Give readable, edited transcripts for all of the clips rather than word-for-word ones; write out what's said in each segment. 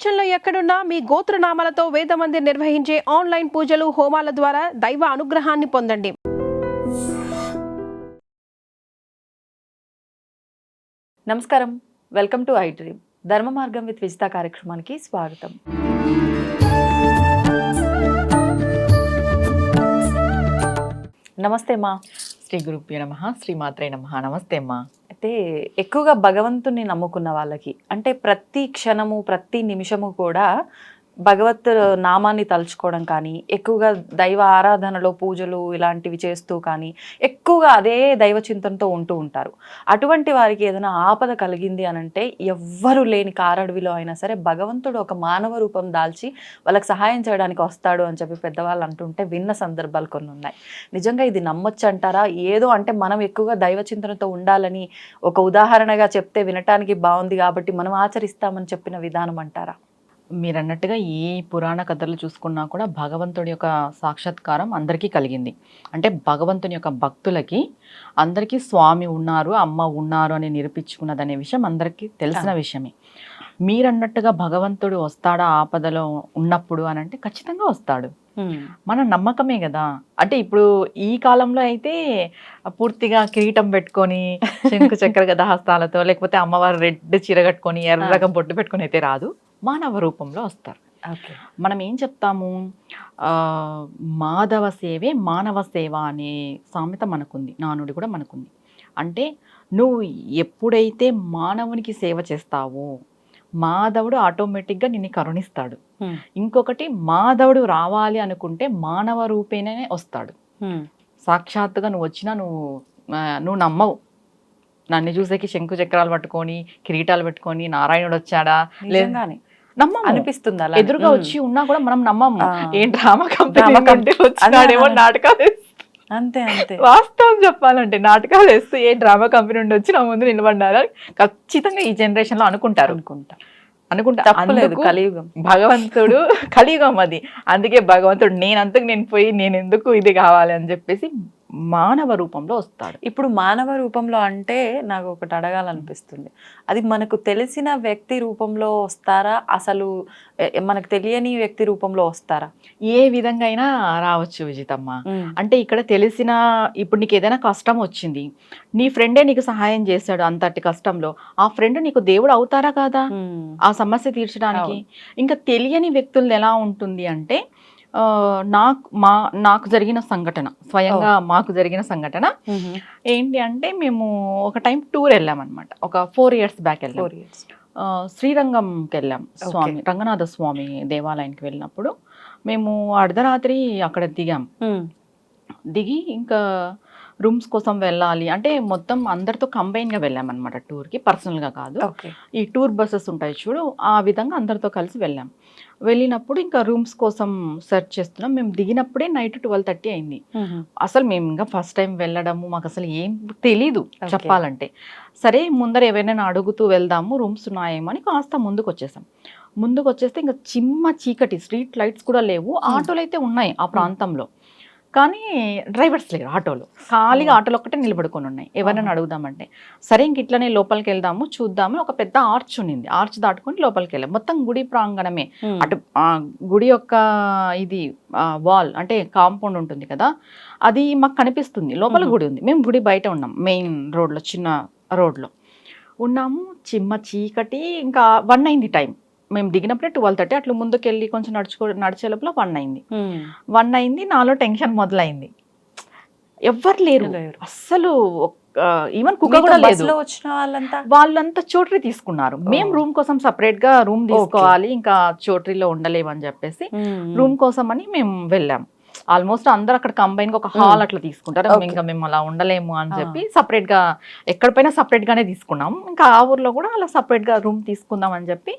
ప్రపంచంలో ఎక్కడున్నా మీ గోత్రనామాలతో వేదమందిర్ నిర్వహించే ఆన్లైన్ పూజలు హోమాల ద్వారా దైవ అనుగ్రహాన్ని పొందండి. నమస్కారం, వెల్కమ్ టు ఐ డ్రీమ్. ధర్మ మార్గం విత్ విజిత కార్యక్రమానికి స్వాగతం. నమస్తే మా. శ్రీ గురుభ్యో నమః, శ్రీమాత్రే నమః. నమస్తే అమ్మా. అయితే ఎక్కువగా భగవంతుని నమ్ముకున్న వాళ్ళకి అంటే ప్రతి క్షణము ప్రతి నిమిషము కూడా భగవత్ నామాన్ని తలుచుకోవడం కానీ, ఎక్కువగా దైవ ఆరాధనలో పూజలు ఇలాంటివి చేస్తూ కానీ ఎక్కువగా అదే దైవ చింతనతో ఉంటూ ఉంటారు. అటువంటి వారికి ఏదైనా ఆపద కలిగింది అని అంటే ఎవ్వరు లేని కారడవిలో అయినా సరే భగవంతుడు ఒక మానవ రూపం దాల్చి వాళ్ళకి సహాయం చేయడానికి వస్తాడు అని చెప్పి పెద్దవాళ్ళు అంటుంటే విన్న సందర్భాలు కొన్ని ఉన్నాయి. నిజంగా ఇది నమ్మొచ్చు అంటారా? ఏదో అంటే మనం ఎక్కువగా దైవ చింతనతో ఉండాలని ఒక ఉదాహరణగా చెప్తే వినటానికి బాగుంది కాబట్టి మనం ఆచరిస్తామని చెప్పిన విధానం అంటారా? మీరు అన్నట్టుగా ఏ పురాణ కథలు చూసుకున్నా కూడా భగవంతుడి యొక్క సాక్షాత్కారం అందరికీ కలిగింది. అంటే భగవంతుని యొక్క భక్తులకి అందరికీ స్వామి ఉన్నారు, అమ్మ ఉన్నారు అని నిరూపించుకున్నదనే విషయం అందరికీ తెలిసిన విషయమే. మీరు అన్నట్టుగా భగవంతుడు వస్తాడా ఆపదలో ఉన్నప్పుడు అని అంటే ఖచ్చితంగా వస్తాడు. మన నమ్మకమే కదా. అంటే ఇప్పుడు ఈ కాలంలో అయితే పూర్తిగా కిరీటం పెట్టుకొని శంకు చక్ర గదా హస్తాలతో, లేకపోతే అమ్మవారు రెడ్ చీర కట్టుకొని ఎర్రగా బొట్టు పెట్టుకొని అయితే రాదు, మానవ రూపంలో వస్తారు. మనం ఏం చెప్తాము, మాధవ సేవే మానవ సేవ అనే సామెత మనకుంది, నానుడి కూడా మనకుంది. అంటే నువ్వు ఎప్పుడైతే మానవునికి సేవ చేస్తావో మాధవుడు ఆటోమేటిక్గా నిన్ను కరుణిస్తాడు. ఇంకొకటి, మాధవుడు రావాలి అనుకుంటే మానవ రూపేనే వస్తాడు. సాక్షాత్తుగా నువ్వు వచ్చినా నువ్వు నమ్మవు. నన్ను చూసేకి శంకు చక్రాలు పట్టుకొని కిరీటాలు పెట్టుకొని నారాయణుడు వచ్చాడా లేదని నమ్మము అనిపిస్తుంది. ఎదురుగా వచ్చి ఉన్నా కూడా మనం నమ్మము. ఏం డ్రామా కంపెనీ వచ్చాడేమో నాటకాలు, అంతే అంతే. వాస్తవం చెప్పాలంటే నాటకాలు వేస్తూ ఏ డ్రామా కంపెనీ నుండి వచ్చి నా ముందు నిలబడ్డారని ఖచ్చితంగా ఈ జనరేషన్ లో అనుకుంటా. కలియుగం భగవంతుడు కలియుగం అది. అందుకే భగవంతుడు నేను పోయి నేను ఎందుకు ఇది కావాలి అని చెప్పేసి మానవ రూపంలో వస్తాడు. ఇప్పుడు మానవ రూపంలో అంటే నాకు ఒకటి అడగాలనిపిస్తుంది, అది మనకు తెలిసిన వ్యక్తి రూపంలో వస్తారా, అసలు మనకు తెలియని వ్యక్తి రూపంలో వస్తారా? ఏ విధంగా అయినా రావచ్చు విజితమ్మ. అంటే ఇక్కడ తెలిసిన, ఇప్పుడు నీకు ఏదైనా కష్టం వచ్చింది, నీ ఫ్రెండే నీకు సహాయం చేశాడు అంతటి కష్టంలో, ఆ ఫ్రెండ్ నీకు దేవుడు అవుతారా కాదా ఆ సమస్య తీర్చడానికి? ఇంకా తెలియని వ్యక్తులు ఎలా ఉంటుంది అంటే, నాకు జరిగిన సంఘటన, స్వయంగా మాకు జరిగిన సంఘటన ఏంటి అంటే, మేము ఒక టైం టూర్ వెళ్ళామన్నమాట. ఒక 4 years బ్యాక్ వెళ్ళాం. శ్రీరంగంకి వెళ్ళాం. స్వామి రంగనాథ స్వామి దేవాలయానికి వెళ్ళినప్పుడు మేము అర్ధరాత్రి అక్కడ దిగి ఇంకా రూమ్స్ కోసం వెళ్ళాలి అంటే మొత్తం అందరితో కంబైన్గా వెళ్ళామన్నమాట టూర్కి, పర్సనల్గా కాదు. ఈ టూర్ బస్సెస్ ఉంటాయి చూడు, ఆ విధంగా అందరితో కలిసి వెళ్ళాం. వెళ్ళినప్పుడు ఇంకా రూమ్స్ కోసం సెర్చ్ చేస్తున్నాం. మేము దిగినప్పుడే నైట్ 12:30 అయింది. అసలు మేము ఇంకా ఫస్ట్ టైం వెళ్ళడము, మాకు అసలు ఏం తెలీదు చెప్పాలంటే. సరే ముందర ఎవరైనా అడుగుతూ వెళ్దాము, రూమ్స్ ఉన్నాయేమో అని కాస్త ముందుకు వచ్చేస్తే ఇంకా చిమ్మ చీకటి, స్ట్రీట్ లైట్స్ కూడా లేవు. ఆటోలు అయితే ఉన్నాయి ఆ ప్రాంతంలో, కానీ డ్రైవర్స్ లేరు. ఆటోలు ఖాళీగా, ఆటోలు ఒక్కటే నిలబడుకొని ఉన్నాయి. ఎవరైనా అడుగుదామంటే సరే ఇంక ఇట్లనే లోపలికి వెళ్దాము చూద్దాము. ఒక పెద్ద ఆర్చ్ ఉన్నింది, ఆర్చ్ దాటుకొని లోపలికి వెళ్ళాం. మొత్తం గుడి ప్రాంగణమే. అటు గుడి యొక్క ఇది వాల్ అంటే కాంపౌండ్ ఉంటుంది కదా, అది మాకు కనిపిస్తుంది. లోపల గుడి ఉంది, మేము గుడి బయట ఉన్నాం. మెయిన్ రోడ్లో, చిన్న రోడ్లో ఉన్నాము. చిమ్మ చీకటి. ఇంకా 1 అయింది టైం. మేము దిగినప్పుడే 12:30. అట్లా ముందుకెళ్ళి కొంచెం నడిచే లోపల 1 అయింది. 1 అయింది. నాలో టెన్షన్ మొదలైంది. ఎవ్వరు లేరు అస్సలు. ఈవెన్ కుక్క కూడా లేదు. వాళ్ళంతా చోట్రీ తీసుకున్నారు. మేము రూమ్ కోసం సపరేట్ గా రూమ్ తీసుకోవాలి, ఇంకా చోట్రీలో ఉండలేమని చెప్పేసి రూమ్ కోసం అని మేము వెళ్ళాం. ఆల్మోస్ట్ అందరు అక్కడ కంబైన్ గా ఒక హాల్ అట్లా తీసుకుంటారు. ఇంకా మేము అలా ఉండలేము అని చెప్పి సపరేట్ గా, ఎక్కడిపైనా సపరేట్ గానే తీసుకున్నాం. ఇంకా ఆ ఊర్లో కూడా అలా సపరేట్ గా రూమ్ తీసుకుందాం అని చెప్పి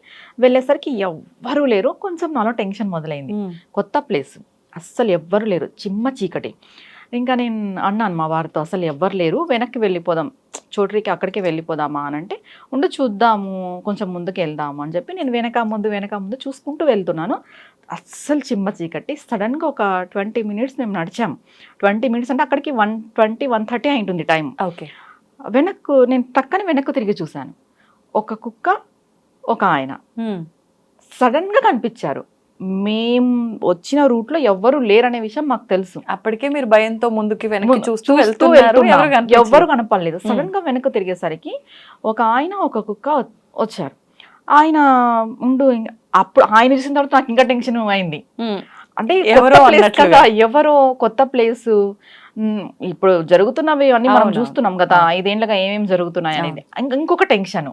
వెళ్ళేసరికి ఎవ్వరూ లేరు. కొంచెం నాలో టెన్షన్ మొదలైంది. కొత్త ప్లేస్, అస్సలు ఎవ్వరు లేరు, చిమ్మ చీకటి. ఇంకా నేను అన్నాను మా వారితో, అసలు ఎవ్వరు లేరు, వెనక్కి వెళ్ళిపోదాం, చోట్రీకి అక్కడికి వెళ్ళిపోదామా అని అంటే, ఉండి చూద్దాము, కొంచెం ముందుకు వెళ్దాము అని చెప్పి నేను వెనక ముందు చూసుకుంటూ వెళ్తున్నాను. అస్సలు చిమ్మ చీకటి. సడన్గా ఒక 20 minutes మేము నడిచాం. 20 minutes అంటే అక్కడికి 1:20, 1:30 అయి ఉంటుంది టైం. నేను పక్కన వెనక్కు తిరిగి చూశాను. ఒక కుక్క, ఒక ఆయన సడన్ గా కనిపించారు. మేం వచ్చిన రూట్ లో ఎవ్వరు లేరనే విషయం మాకు తెలుసు. అప్పటికే మీరు భయంతో ముందుకి వెనక్కి చూస్తూ చూస్తూ వెళ్తున్నారు, వెళ్తున్నాం. ఎవ్వరు కనపడలేదు. సడన్ గా వెనక్కి తిరిగేసరికి ఒక ఆయన ఒక కుక్క వచ్చారు. ఆయన అప్పుడు ఆయన చూసిన తర్వాత నాకు ఇంకా టెన్షన్ అయింది. అంటే ఎవరో కొత్త place అన్నట్లుగా. కదా, ఎవరో కొత్త ప్లేస్. ఇప్పుడు జరుగుతున్నవి అన్ని మనం అవును. చూస్తున్నాం కదా, 5 ఏళ్ళగా ఏమేమి జరుగుతున్నాయి అనేది. ఇంకొక టెన్షన్,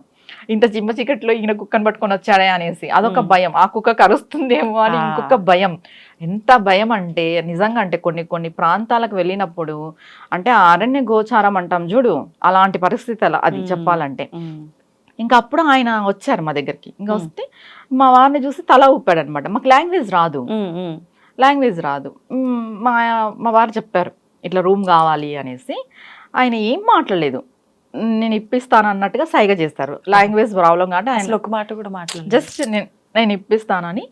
ఇంత చిమ్మ చీకట్లో ఈయన కుక్కను పట్టుకొని వచ్చాడే అనేసి అదొక భయం. ఆ కుక్క కరుస్తుందేమో అని ఇంకొక భయం. ఎంత భయం అంటే నిజంగా, అంటే కొన్ని ప్రాంతాలకు వెళ్ళినప్పుడు, అంటే ఆ అరణ్య గోచారం అంటాం చూడు, అలాంటి పరిస్థితి అది చెప్పాలంటే. ఇంకా అప్పుడు ఆయన వచ్చారు మా దగ్గరికి. ఇంకా వస్తే మా వారిని చూసి తల ఊపాడు అనమాట. మాకు లాంగ్వేజ్ రాదు. మా వారు చెప్పారు ఇట్లా రూమ్ కావాలి అనేసి. ఆయన ఏం మాట్లాడలేదు, నేను ఇప్పిస్తాను అన్నట్టుగా సైగ చేస్తారు. లాంగ్వేజ్ ప్రాబ్లం కాబట్టి ఆయన ఒక మాట కూడా మాట్లాడలేదు. జస్ట్ నేను ఇప్పిస్తానని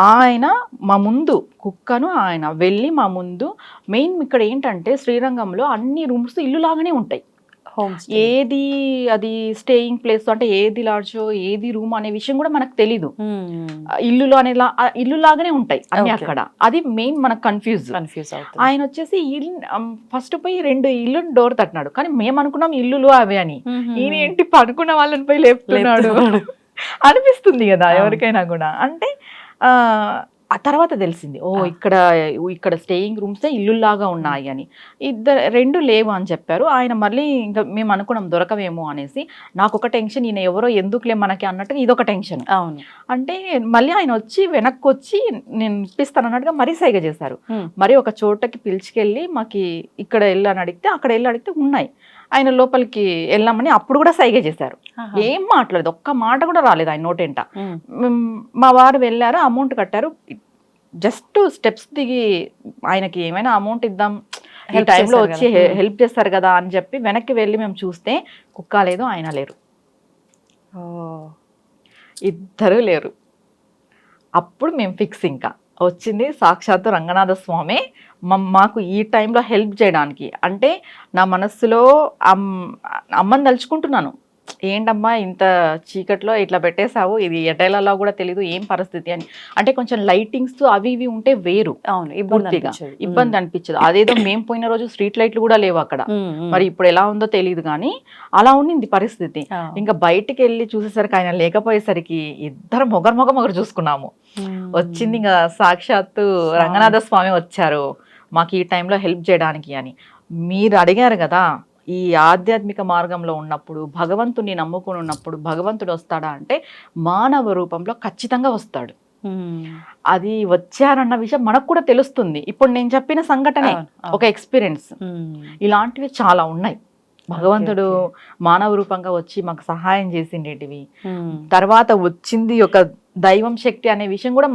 ఆయన మా ముందు కుక్కను ఆయన వెళ్ళి మా ముందు. మెయిన్ ఇక్కడ ఏంటంటే శ్రీరంగంలో అన్ని రూమ్స్ ఇల్లు లాగానే ఉంటాయి. ఏది అది స్టేయింగ్ ప్లేస్ అంటే ఏది లాడ్జో ఏది రూమ్ అనే విషయం కూడా మనకు తెలీదు. ఇల్లులో అనేలా ఇల్లు లాగానే ఉంటాయి అన్ని అక్కడ. అది మెయిన్ మనకు కన్ఫ్యూజ్ ఆయన వచ్చేసి ఫస్ట్ పోయి 2 ఇల్లు డోర్ తట్టినాడు. కానీ మేము అనుకున్నాం ఇల్లులు అవే అని. ఈయన ఏంటి పడుకున్న వాళ్ళని పోయి లేపుతున్నాడు అనిపిస్తుంది కదా ఎవరికైనా కూడా. అంటే ఆ తర్వాత తెలిసింది, ఇక్కడ స్టేయింగ్ రూమ్సే ఇల్లులాగా ఉన్నాయి అని. 2 లేవు అని చెప్పారు. ఆయన మళ్ళీ ఇంకా మేము అనుకున్నాం దొరకవేమో అనేసి. నాకు ఒక టెన్షన్, ఈయన ఎవరో ఎందుకులే మనకి అన్నట్టుగా ఇదొక టెన్షన్. అవును. అంటే మళ్ళీ ఆయన వచ్చి వెనక్కి వచ్చి నేను ఇప్పిస్తాను అన్నట్టుగా మరీ సైగ చేశారు. మరి ఒక చోటకి పిలిచికెళ్ళి మాకి ఇక్కడ వెళ్ళని అడిగితే, అక్కడ వెళ్ళి అడిగితే ఉన్నాయి. ఆయన లోపలికి వెళ్ళామని అప్పుడు కూడా సైగ చేశారు. ఏం మాట్లాడలేదు, ఒక్క మాట కూడా రాలేదు ఆయన నోటెంట. మా వారు వెళ్ళారు, అమౌంట్ కట్టారు. జస్ట్ స్టెప్స్ దిగి ఆయనకి ఏమైనా అమౌంట్ ఇద్దాం, ఈ టైంలో వచ్చి హెల్ప్ చేస్తారు కదా అని చెప్పి వెనక్కి వెళ్ళి మేము చూస్తే కుక్క లేదు, ఆయన లేరు, ఇద్దరు లేరు. అప్పుడు మేము ఫిక్స్, ఇంకా వచ్చింది సాక్షాత్తు రంగనాథ స్వామి మాకు ఈ టైంలో హెల్ప్ చేయడానికి. అంటే నా మనస్సులో అమ్మని తలుచుకుంటున్నాను, ఏంటమ్మా ఇంత చీకట్లో ఇట్లా పెట్టేశావు, ఇది ఎటైలలో కూడా తెలీదు ఏం పరిస్థితి అని. అంటే కొంచెం లైటింగ్స్ అవి ఇవి ఉంటే వేరు, పూర్తిగా ఇబ్బంది అనిపించదు. అదేదో మేము పోయిన రోజు స్ట్రీట్ లైట్లు కూడా లేవు అక్కడ. మరి ఇప్పుడు ఎలా ఉందో తెలియదు కానీ అలా ఉండింది పరిస్థితి. ఇంకా బయటికి వెళ్ళి చూసేసరికి ఆయన లేకపోయేసరికి ఇద్దరు మొగరు చూసుకున్నాము. వచ్చింది ఇంకా సాక్షాత్తు రంగనాథ స్వామి వచ్చారు మాకు ఈ టైంలో హెల్ప్ చేయడానికి అని. మీరు అడిగారు కదా, ఈ ఆధ్యాత్మిక మార్గంలో ఉన్నప్పుడు, భగవంతుని నమ్ముకుని ఉన్నప్పుడు భగవంతుడు వస్తాడా అంటే మానవ రూపంలో ఖచ్చితంగా వస్తాడు. అది వచ్చారన్న విషయం మనకు కూడా తెలుస్తుంది. ఇప్పుడు నేను చెప్పిన సంఘటనే ఒక ఎక్స్పీరియన్స్. ఇలాంటివి చాలా ఉన్నాయి. భగవంతుడు మానవ రూపంగా వచ్చి మాకు సహాయం చేసిండేటివి. తర్వాత వచ్చింది ఒక దైవం శక్తి అనే విషయం కూడా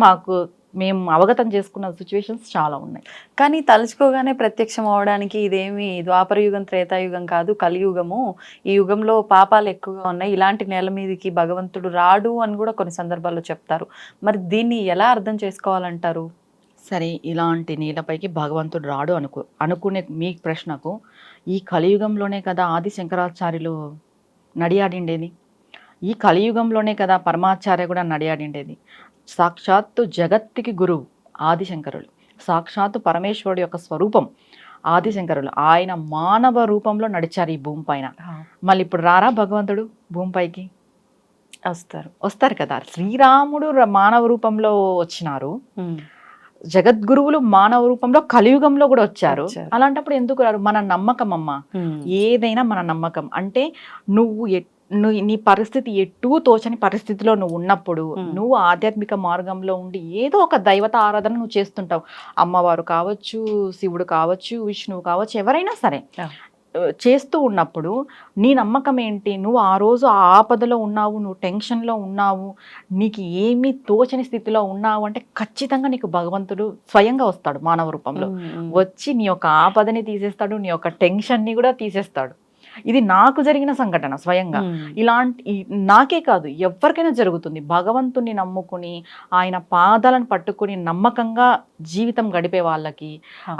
మేము అవగతం చేసుకున్న సిచ్యువేషన్స్ చాలా ఉన్నాయి. కానీ తలుచుకోగానే ప్రత్యక్షం అవడానికి ఇదేమి ద్వాపర యుగం త్రేతాయుగం కాదు, కలియుగము. ఈ యుగంలో పాపాలు ఎక్కువగా ఉన్నాయి, ఇలాంటి నేల మీదకి భగవంతుడు రాడు అని కూడా కొన్ని సందర్భాల్లో చెప్తారు. మరి దీన్ని ఎలా అర్థం చేసుకోవాలంటారు? సరే, ఇలాంటి నీళ్ళపైకి భగవంతుడు రాడు అనుకునే మీ ప్రశ్నకు, ఈ కలియుగంలోనే కదా ఆది శంకరాచార్యులు నడియాడిండేది, ఈ కలియుగంలోనే కదా పరమాచార్య కూడా నడియాడిండేది. సాక్షాత్తు జగత్తుకి గురువు ఆదిశంకరులు, సాక్షాత్తు పరమేశ్వరుడు యొక్క స్వరూపం ఆదిశంకరులు. ఆయన మానవ రూపంలో నడిచారు ఈ భూమి పైన. మళ్ళీ ఇప్పుడు రారా భగవంతుడు భూమిపైకి? వస్తారు కదా. శ్రీరాముడు మానవ రూపంలో వచ్చినారు, జగద్గురువులు మానవ రూపంలో కలియుగంలో కూడా వచ్చారు. అలాంటప్పుడు ఎందుకు రారు? మన నమ్మకం అమ్మ, ఏదైనా మన నమ్మకం. అంటే నీ పరిస్థితి ఎటూ తోచని పరిస్థితిలో నువ్వు ఉన్నప్పుడు, నువ్వు ఆధ్యాత్మిక మార్గంలో ఉండి ఏదో ఒక దైవత ఆరాధన నువ్వు చేస్తుంటావు. అమ్మవారు కావచ్చు, శివుడు కావచ్చు, విష్ణువు కావచ్చు, ఎవరైనా సరే చేస్తూ ఉన్నప్పుడు నీ నమ్మకం ఏంటి? నువ్వు ఆ రోజు ఆ ఆపదలో ఉన్నావు, నువ్వు టెన్షన్లో ఉన్నావు, నీకు ఏమీ తోచని స్థితిలో ఉన్నావు అంటే ఖచ్చితంగా నీకు భగవంతుడు స్వయంగా వస్తాడు మానవ రూపంలో. వచ్చి నీ యొక్క ఆపదని తీసేస్తాడు, నీ యొక్క టెన్షన్ని కూడా తీసేస్తాడు. ఇది నాకు జరిగిన సంఘటన స్వయంగా. ఇలాంటి నాకే కాదు, ఎవరికైనా జరుగుతుంది. భగవంతుని నమ్ముకుని ఆయన పాదాలను పట్టుకుని నమ్మకంగా జీవితం గడిపే వాళ్ళకి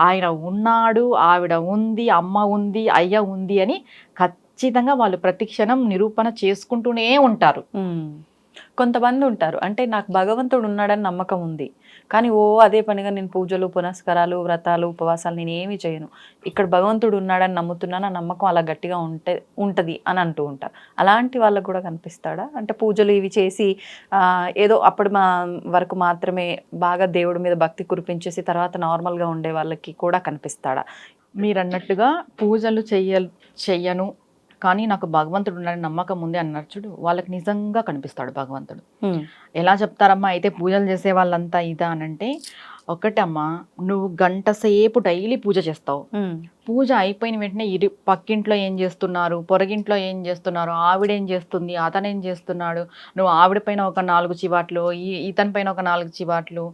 ఆయన ఉన్నాడు, ఆవిడ ఉంది, అమ్మ ఉంది, అయ్య ఉంది అని ఖచ్చితంగా వాళ్ళు ప్రతి క్షణం నిరూపణ చేసుకుంటూనే ఉంటారు. కొంతమంది ఉంటారు, అంటే నాకు భగవంతుడు ఉన్నాడని నమ్మకం ఉంది, కానీ అదే పనిగా నేను పూజలు పునస్కారాలు వ్రతాలు ఉపవాసాలు నేను ఏమి చేయను, ఇక్కడ భగవంతుడు ఉన్నాడని నమ్ముతున్నాను, ఆ నమ్మకం అలా గట్టిగా ఉంటది అని అంటూ ఉంటారు. అలాంటి వాళ్ళకు కూడా కనిపిస్తాడా? అంటే పూజలు ఇవి చేసి ఏదో అప్పుడు వరకు మాత్రమే బాగా దేవుడి మీద భక్తి కురిపించేసి తర్వాత నార్మల్గా ఉండే వాళ్ళకి కూడా కనిపిస్తాడా? మీరు అన్నట్టుగా పూజలు చెయ్యను కానీ నాకు భగవంతుడు ఉన్నాడని నమ్మకం ఉంది అన్నారు చూడు, వాళ్ళకి నిజంగా కనిపిస్తాడు భగవంతుడు. ఎలా చెప్తారమ్మా అయితే పూజలు చేసే వాళ్ళంతా ఇదా అనంటే, ఒకటమ్మా, నువ్వు గంట సేపు డైలీ పూజ చేస్తావు, పూజ అయిపోయిన వెంటనే పక్కింట్లో ఏం చేస్తున్నారు, పొరగింట్లో ఏం చేస్తున్నారు, ఆవిడేం చేస్తుంది, అతనేం చేస్తున్నాడు, నువ్వు ఆవిడ పైన ఒక 4 చివాట్లు, ఇతని పైన ఒక 4 చివాట్లు,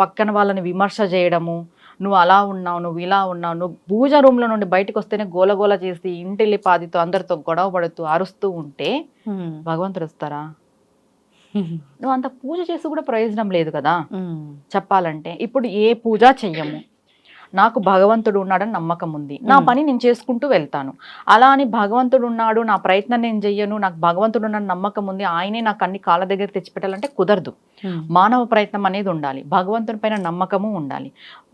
పక్కన వాళ్ళని విమర్శ చేయడము, నువ్వు అలా ఉన్నావు, నువ్వు ఇలా ఉన్నావు, నువ్వు పూజ రూమ్లో నుండి బయటకు వస్తేనే గోలగోల చేసి ఇంటిల్లి పాదితో అందరితో గొడవ పడుతూ అరుస్తూ ఉంటే భగవంతుడు వస్తారా? నువ్వు అంత పూజ చేసి కూడా ప్రయోజనం లేదు కదా చెప్పాలంటే. ఇప్పుడు ఏ పూజ చెయ్యము, నాకు భగవంతుడు ఉన్నాడని నమ్మకం ఉంది, నా పని నేను చేసుకుంటూ వెళ్తాను. అలా అని భగవంతుడు ఉన్నాడు, నా ప్రయత్నం నేను చెయ్యను, నాకు భగవంతుడు ఉన్నాడని నమ్మకం ఉంది, ఆయనే నాకు అన్ని కాళ్ళ దగ్గర తెచ్చిపెట్టాలంటే కుదరదు. మానవ ప్రయత్నం అనేది ఉండాలి, భగవంతుని పైన నమ్మకము ఉండాలి.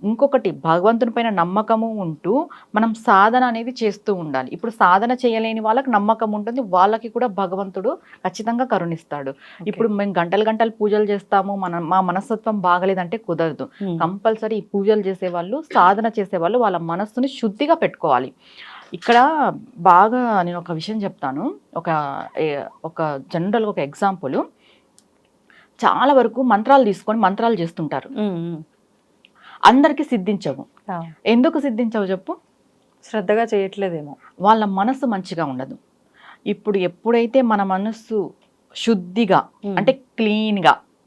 ఇంకొకటి, భగవంతుని పైన నమ్మకము ఉంటూ మనం సాధన అనేది చేస్తూ ఉండాలి. ఇప్పుడు సాధన చేయలేని వాళ్ళకి నమ్మకం ఉంటుంది, వాళ్ళకి కూడా భగవంతుడు ఖచ్చితంగా కరుణిస్తాడు. ఇప్పుడు మేము గంటలు పూజలు చేస్తాము, మా మనస్తత్వం బాగలేదంటే కుదరదు. కంపల్సరీ ఈ పూజలు చేసేవాళ్ళు, సాధన చేసేవాళ్ళు వాళ్ళ మనస్సుని శుద్ధిగా పెట్టుకోవాలి. ఇక్కడ బాగా నేను ఒక విషయం చెప్తాను, ఒక జనరల్గా ఒక ఎగ్జాంపుల్. చాలా వరకు మంత్రాలు తీసుకొని మంత్రాలు చేస్తుంటారు, అందరికీ సిద్ధించవు. ఎందుకు సిద్ధించవు చెప్పు? శ్రద్ధగా చేయట్లేదేమో, వాళ్ళ మనసు మంచిగా ఉండదు. ఇప్పుడు ఎప్పుడైతే మన మనస్సు శుద్ధిగా అంటే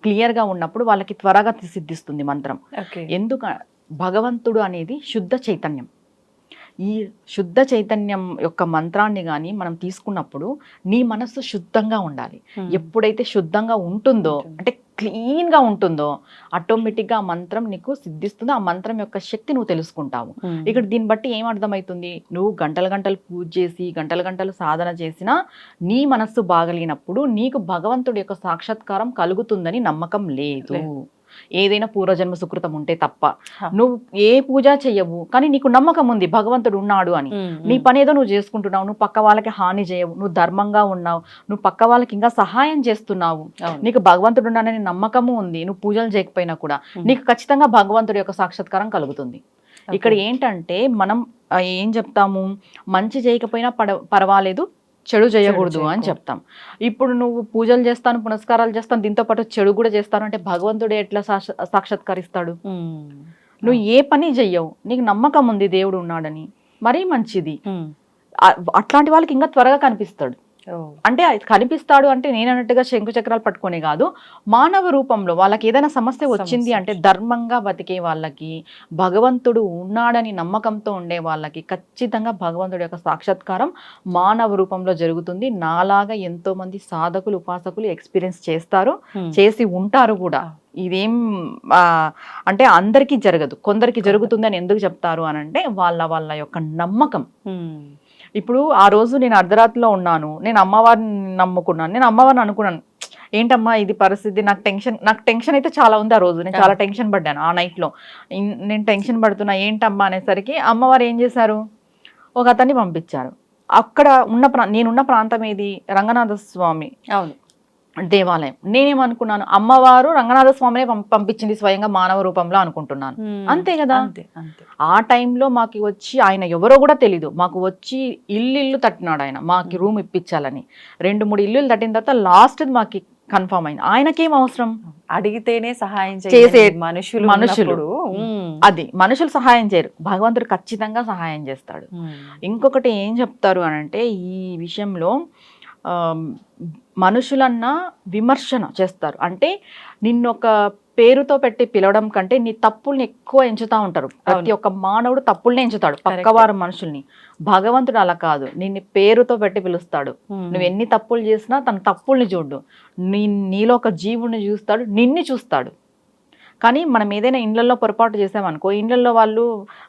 క్లియర్గా ఉన్నప్పుడు వాళ్ళకి త్వరగా సిద్ధిస్తుంది మంత్రం. ఎందుకు? భగవంతుడు అనేది శుద్ధ చైతన్యం. ఈ శుద్ధ చైతన్యం యొక్క మంత్రాన్ని కానీ మనం తీసుకున్నప్పుడు నీ మనస్సు శుద్ధంగా ఉండాలి. ఎప్పుడైతే శుద్ధంగా ఉంటుందో, అంటే క్లీన్గా ఉంటుందో, ఆటోమేటిక్గా ఆ మంత్రం నీకు సిద్ధిస్తుందో, ఆ మంత్రం యొక్క శక్తి నువ్వు తెలుసుకుంటావు. ఇక్కడ దీన్ని బట్టి ఏం అర్థమవుతుంది? నువ్వు గంటలు పూజ చేసి గంటలు సాధన చేసినా నీ మనస్సు బాగలేనప్పుడు నీకు భగవంతుడి యొక్క సాక్షాత్కారం కలుగుతుందని నమ్మకం లేదు. ఏదైనా పూర్వజన్మ సుకృతం ఉంటే తప్ప. నువ్వు ఏ పూజ చెయ్యవు, కానీ నీకు నమ్మకం ఉంది భగవంతుడు ఉన్నాడు అని. నీ పని ఏదో నువ్వు చేసుకుంటున్నావు, నువ్వు పక్క వాళ్ళకి హాని చేయవు, నువ్వు ధర్మంగా ఉన్నావు, నువ్వు పక్క వాళ్ళకి ఇంకా సహాయం చేస్తున్నావు, నీకు భగవంతుడు ఉన్నాడని నమ్మకము ఉంది. నువ్వు పూజలు చేయకపోయినా కూడా నీకు ఖచ్చితంగా భగవంతుడి యొక్క సాక్షాత్కారం కలుగుతుంది. ఇక్కడ ఏంటంటే మనం ఏం చెప్తాము, మంచి చేయకపోయినా పర్వాలేదు, చెడు చేయకూడదు అని చెప్తాం. ఇప్పుడు నువ్వు పూజలు చేస్తాను, పునస్కారాలు చేస్తాను, దీంతో పాటు చెడు కూడా చేస్తాను అంటే భగవంతుడు ఎట్లా సాక్షాత్కరిస్తాడు? నువ్వు ఏ పని చెయ్యవు, నీకు నమ్మకం ఉంది దేవుడు ఉన్నాడని, మరీ మంచిది. అట్లాంటి వాళ్ళకి ఇంకా త్వరగా కనిపిస్తాడు. అంటే కనిపిస్తాడు అంటే నేను అన్నట్టుగా శంకు చక్రాలు పట్టుకునే కాదు, మానవ రూపంలో వాళ్ళకి ఏదైనా సమస్య వచ్చింది అంటే ధర్మంగా బతికే వాళ్ళకి, భగవంతుడు ఉన్నాడని నమ్మకంతో ఉండే వాళ్ళకి ఖచ్చితంగా భగవంతుడి యొక్క సాక్షాత్కారం మానవ రూపంలో జరుగుతుంది. నాలాగా ఎంతో మంది సాధకులు ఉపాసకులు ఎక్స్పీరియన్స్ చేస్తారు, చేసి ఉంటారు కూడా. ఇదేం అంటే అందరికీ జరగదు, కొందరికి జరుగుతుంది అని ఎందుకు చెప్తారు అని అంటే వాళ్ళ యొక్క నమ్మకం. ఇప్పుడు ఆ రోజు నేను అర్ధరాత్రిలో ఉన్నాను, నేను అమ్మవారిని నమ్ముకున్నాను, నేను అమ్మవారిని అనుకున్నాను, ఏంటమ్మా ఇది పరిస్థితి, నాకు టెన్షన్ అయితే చాలా ఉంది. ఆ రోజు నేను చాలా టెన్షన్ పడ్డాను. ఆ నైట్లో నేను టెన్షన్ పడుతున్నా, ఏంటమ్మా అనేసరికి అమ్మవారు ఏం చేశారు, ఒక అతన్ని పంపించారు. అక్కడ నేనున్న ప్రాంతం ఏది, రంగనాథ స్వామి దేవాలయం. నేనేమనుకున్నాను, అమ్మవారు రంగనాథ స్వామినే పంపించింది స్వయంగా మానవ రూపంలో అనుకుంటున్నాను. అంతే కదా. ఆ టైంలో మాకు వచ్చి ఆయన ఎవరో కూడా తెలీదు, మాకు వచ్చి ఇల్లు తట్టినాడు ఆయన, మాకు రూమ్ ఇప్పించాలని. 2-3 ఇల్లులు తట్టిన తర్వాత లాస్ట్ మాకు కన్ఫర్మ్ అయింది. ఆయనకేం అవసరం, అడిగితేనే సహాయం చేసే మనుషులు. అది మనుషులు సహాయం చేయరు, భగవంతుడు ఖచ్చితంగా సహాయం చేస్తాడు. ఇంకొకటి ఏం చెప్తారు అని అంటే, ఈ విషయంలో మనుషులన్నా విమర్శన చేస్తారు. అంటే నిన్నొక పేరుతో పెట్టి పిలవడం కంటే నీ తప్పుల్ని ఎక్కువ ఎంచుతా ఉంటారు. ప్రతి ఒక్క మానవుడు తప్పుల్ని ఎంచుతాడు, పక్కవారు మనుషుల్ని. భగవంతుడు అలా కాదు, నిన్ను పేరుతో పెట్టి పిలుస్తాడు. నువ్వు ఎన్ని తప్పులు చేసినా తన తప్పుల్ని చూడు, నీలో ఒక జీవుని చూస్తాడు, నిన్ను చూస్తాడు. కానీ మనం ఏదైనా ఇండ్లలో పొరపాటు చేసామనుకో, ఇండ్లలో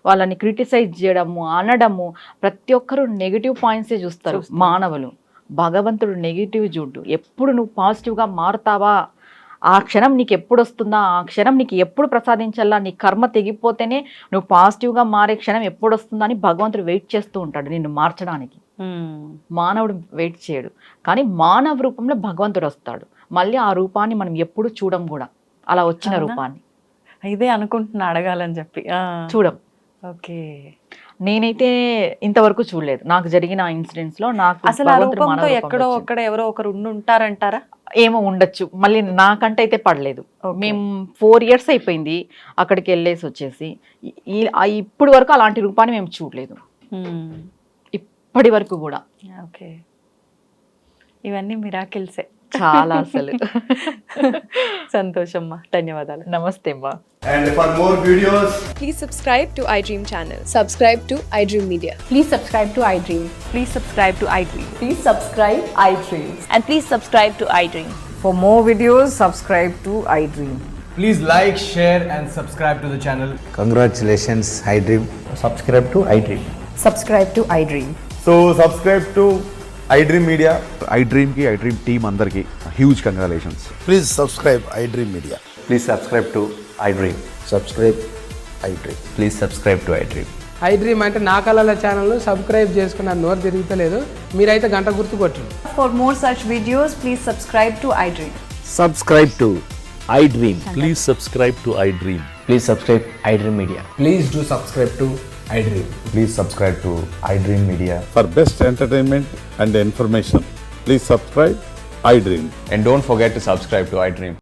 వాళ్ళని క్రిటిసైజ్ చేయడము, అనడము, ప్రతి ఒక్కరు నెగిటివ్ పాయింట్సే చూస్తారు మానవులు. భగవంతుడు నెగిటివ్ చూడు. ఎప్పుడు నువ్వు పాజిటివ్గా మారుతావా, ఆ క్షణం నీకు ఎప్పుడు వస్తుందా, ఆ క్షణం నీకు ఎప్పుడు ప్రసాదించాలా, నీ కర్మ తెగిపోతేనే నువ్వు పాజిటివ్గా మారే క్షణం ఎప్పుడు వస్తుందా అని భగవంతుడు వెయిట్ చేస్తూ ఉంటాడు నిన్ను మార్చడానికి. మానవుడు వెయిట్ చేయడు, కానీ మానవ రూపంలో భగవంతుడు వస్తాడు. మళ్ళీ ఆ రూపాన్ని మనం ఎప్పుడు చూడం కూడా, అలా వచ్చిన రూపాన్ని. ఇదే అనుకుంటున్నా అడగాలని చెప్పి. చూడం. ఓకే. నేనైతే ఇంతవరకు చూడలేదు నాకు జరిగిన ఇన్సిడెంట్స్ లో. నాకు అసలు ఆ రూపంతో ఎక్కడో ఒక్కడ ఎవరో ఒకరు ఉంటారంటారా? ఏమో ఉండొచ్చు, మళ్ళీ నాకంటే అయితే పడలేదు. మేము 4 years అయిపోయింది అక్కడికి వెళ్ళేసి వచ్చేసి. ఇప్పుడు వరకు అలాంటి రూపాన్ని మేము చూడలేదు, ఇప్పటి వరకు కూడా. ఓకే, ఇవన్నీ మిరాకిల్సే. చాలా అసలు. సంతోషమ్మా, ధన్యవాదాలు. నమస్తే అమ్మా. And for more videos, Please subscribe to iDream channel. Subscribe to iDream Media. Please subscribe to iDream. Please subscribe to iDream. Please subscribe iDream. And please subscribe to iDream. For more videos, subscribe to iDream. please like, share and subscribe to the channel. Congratulations, iDream. Subscribe to iDream. Subscribe to iDream. So subscribe to iDream Media. iDream ki iDream team andarki huge congratulations. Please subscribe iDream Media. Please subscribe to iDream. Subscribe iDream. Please subscribe to iDream. iDream అంటే నా కళల channel subscribe చేసుకున్న నోరు తిరుగుతలేదు, మీరైతే గంట గుర్తు కొట్టండి. For more such videos, please subscribe to iDream. Subscribe to iDream. Please subscribe to iDream. Please subscribe iDream Media. Please do subscribe to iDream. Please subscribe to iDream Media. For best entertainment and information, please subscribe iDream. And don't forget to subscribe to iDream.